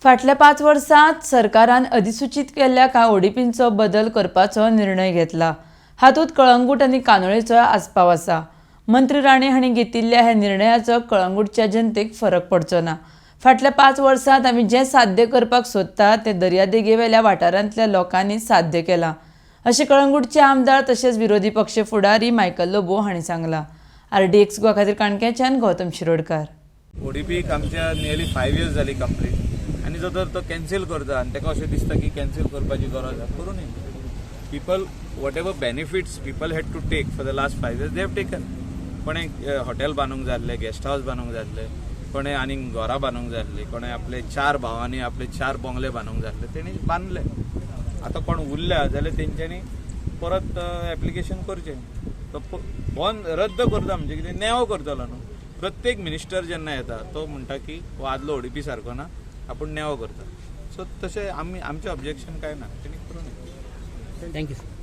फाटल्या 5 वर्सांत सरकारान अधिसूचित केल्ल्या कांय ओडीपींचो बदल करपाचो निर्णय घेतला। हातूंत कळंगूट आनी कानोळेचो आस्पाव आसा। मंत्री राणे हांणी घेतिल्ल्या ह्या निर्णयाचो कळंगूटच्या जनतेक फरक पडचो ना। फाटल्या 5 वर्सांत आमी जें साध्य करपाक सोदता तें दर्यादेगेवेल्या वाठारांतल्या लोकांनी साध्य केलां, अशें कळंगूटचे आमदार तशेंच विरोधी पक्ष फुडारी मायकल लोबो हांणी सांगलां। RDX गोवा खातीर काणक्याच्यान गौतम शिरोडकार। ओडीपीक आमच्या नियरली 5 years जाली कंप्लीट आनी जो तर तो कॅन्सल करता आनी ताका अशें दिसता की कॅन्सल करपाची गरज आसा, करूं न्ही। People whatever benefits people had to take for the last 5 years they have taken. कोणें हॉटेल बांदूंक जाय आसलें, गेस्ट हावस बांदूंक जाय आसलें, कोणें आनी घरां बांदूंक जाय आसलीं, कोणें आपले 4 भावांनी आपले 4 बंगले बांदूंक जाय आसले, तेणी बांदले। आतां कोण उरल्या जाल्यार तेंच्यांनी परत एप्लिकेशन करचें। तो बंद रद्द करता म्हणजे कितें, नेवो करतलो न्हू। प्रत्येक मिनिस्टर जेन्ना येता तो म्हणटा की हो आदलो ओडीपी सारको ना, आपूण नेवो करता। सो तशें आमचें ऑब्जेक्शन कांय ना, तेणी करूं नये। Thank you sir.